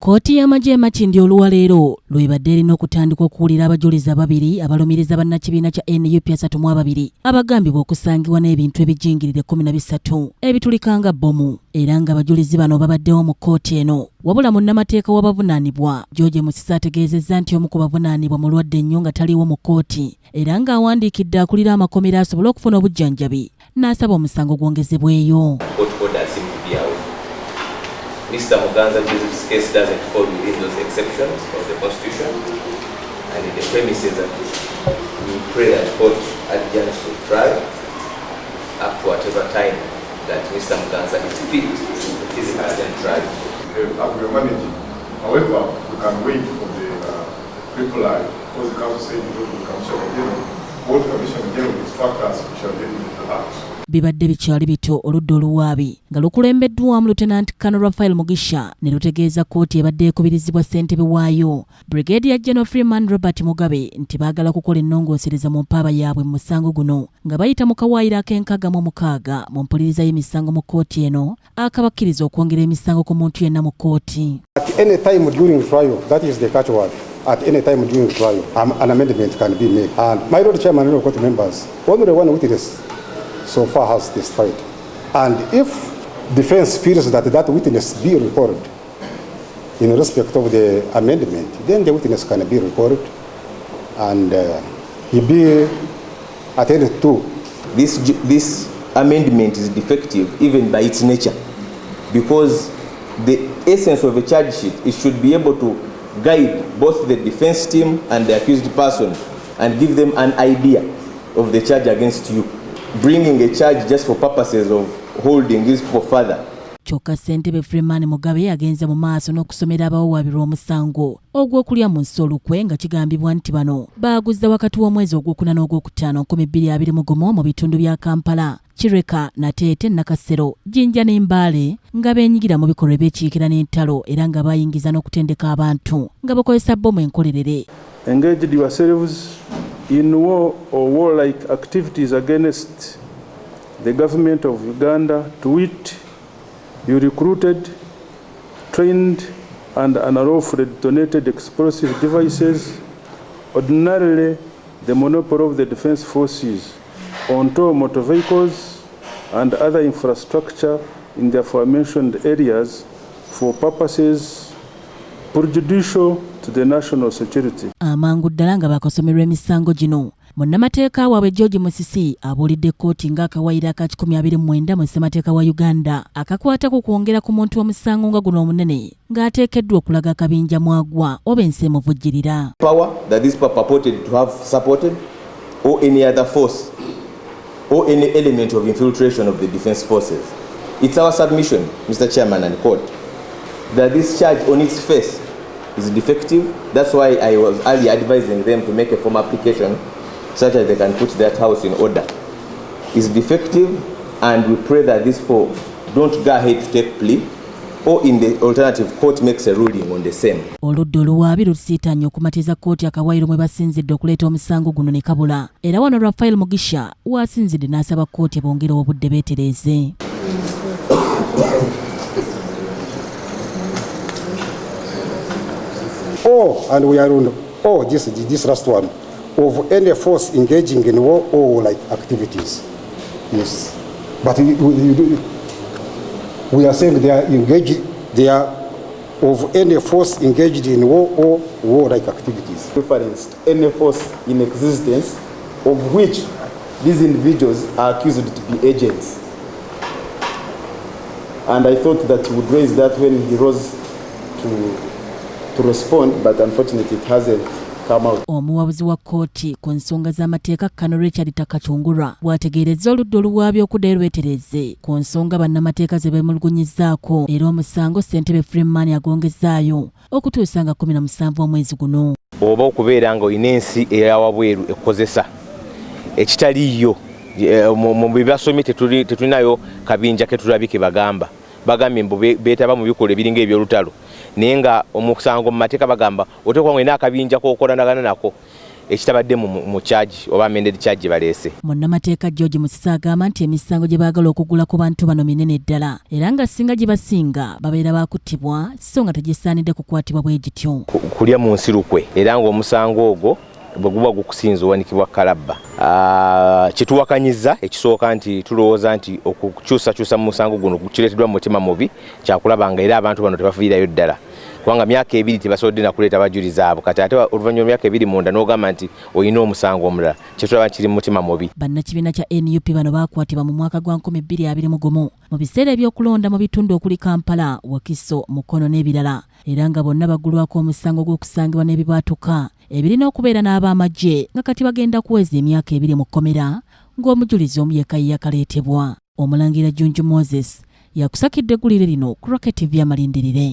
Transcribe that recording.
Kkooti y'amagye Makindye oluwaleero lwebadde erina okutandika okuwulira abajulizi ababiri abalumiriza bannakibiina kya NUP 32 abagambibwa okusangibwa n'ebintu ebijingirire 13 ebitulikanga bbomu era nga abajulizi bano babaddewo mu kkooti eno. Wabula munnamateeka w'abavunaanibwa George Musisi ategeezezza nti omu ku bavunaanibwa mulwadde nnyo nga taliiwo mu kkooti era ng'awandiikidde akulira amakomera asobole okufuna obujjanjabi n'asaba omusango gwongezebweyo. Mr. Muganza Joseph's case doesn't fall within those exceptions of the Constitution, and in the premises that we pray that court adjourns to trial up to whatever time that Mr. Muganza is fit to physically attend trial. We are managing. However, we can wait for the reply because the council said the Commission General, both Commission General instruct us we shall deal with the act. Bibadde bikyali bito oludda oluwaabi nga lukulembeddwamu Lieutenant Colonel Raphael Mugisha ne lutegeeza kkooti ebadde ekubirizibwa ssentebe waayo Brigadier General Freeman Robert Mugabe nti baagala kukola ennongoosereza mu mpaaba yaabwe mu musango guno nga bayita mu kawaayiro ak'enkaaga mu mpuliriza y'emisango mu kkooti eno akabakkiriza okwongera emisango ku muntu yenna mu kkooti. At any time during trial, that is the catchword. At any time during trial, an amendment can be made. And my Lord Chairman and court members, only one witness so far has testified. And if defense feels that that witness be recorded in respect of the amendment, then the witness can be recorded and he be attended to. This amendment is defective even by its nature because the essence of a charge sheet, it should be able to guide both the defense team and the accused person and give them an idea of the charge against you. Bringing a charge just for purposes of holding these people further. Kyokka ssentebe Freeman Mugabe agenze mu maaso n'okusomera abawawaabirwa omusango ogw'okulya Munsi Lukwe nga kigambibwa nti bano baaguzza wakati w'omwezi ogwokuna n'ogwokutaano 2021 mu bitundu bya Kampala, Kireka, Nateete, Nakasero, Jinja n'Embaale nga beenyigira mu bikolwa eby'ekiikira n'entalo era nga bayingiza n'okutendeka abantu nga bakozesa bbomu enkolerere. Engaged yourselves in war or warlike activities against the government of Uganda, to wit, you recruited, trained, and unlawfully detonated explosive devices, ordinarily the monopoly of the defense forces, on tow motor vehicles and other infrastructure in the aforementioned areas for purposes prejudicial to the national security. Amangu ddala nga bakosomerwa emisango gino munnamateeka waabwe George Musisi abuulidde kkooti ng'akawaayiro aka 29 mu ssemateeka wa Uganda akakwata ku kwongera ku muntu w'omusango nga guno omunene ng'ateekeddwa okulaga akabinja mwagwa oba ensi emuvujjirira. Power that this purported to have supported or any other force or any element of infiltration of the defense forces. It's our submission, Mr. Chairman and Court, that this charge on its face is defective. That's why I was early advising them to make a formal application such that they can put that house in order. It's defective, and we pray that this people don't go ahead to take plea, or in the alternative, court makes a ruling on the same. Oludda oluwaabi lusiitaanye okumatiza kkooti akawaayiro mwe basinzidde okuleeta omusango guno ne kabula era wano Raphael Mugisha waasinzidde n'asaba kkooti bongere obudde beetereeze. And we are on this last one of any force engaging in war or like activities. Yes, but we are saying they are engaged. They are of any force engaged in war or war-like activities. Referenced any force in existence of which these individuals are accused to be agents. And I thought that he would raise that when he rose to respond, but unfortunately it hasn't come out. Omuwabuzi wa kkooti ku nsonga z'amateeka Kano Richard Takachungura bw'ategeerezza oludda oluwaabi okuddayo lwetereze ku nsonga bannamateeka ze beemulugunyizzaako era omusango ssentebe Freeman agongezaayo okutuusa nga 17 omwezi guno. Oba okubeera nga olina ensi eya wabweru ekozesa ekitaliiyo mu bibasomye tetulinayo kabinja ke tulabike bagambye mbu beetaba mu bikolwa ebiringa eby'olutalo naye nga omusango mu mateeka bagamba oteekwa ng'olina akabinja k'okolanagana nako ekitabadde mu charge oba amended charge baleese. Munnamateeka George Musisa agamba nti emisango gye baagala okugula ku bantu bano minene ddala era nga singa gye basinga babeera bakuttibwa so nga tegisaanidde kukwatibwa bwe gityo. Kulya Munsi Lukwe era ng'omusango ogwo bwe guba gukusinza owanikibwa kalabba. Kituwakanyiza ekisooka nti tulowooza nti okukyusakyusa mu musango guno kireeteddwa mu mutima mubi kyakulaba era abantu bano tebafiirayo ddala. Kubanga myaka 2 tebasobodde na kuleeta abajulizi abo kati ate oluvannyuma myaka 2 munda n'ogamba nti olina omusango omulala kyetulaba kiri mu mutima mubi. Bannakibiina kya NUP bano baakwatibwa mu mwaka gwa 2021 mu biseera by'okulonda mu bitundu okuli Kampala, Wakiso, Mukono n'ebirala era nga bonna baggulwako omusango gw'okusangibwa n'ebibwatuka ebirina okubeera n'ab'amagye nga kati bagenda kuweza emyaka 2 mu kkomera ng'omujulizi omu yekka yakaleetebwa. Omulangira Junju Moses yakusakidde eggulire lino ku Rocket TV amalindirire.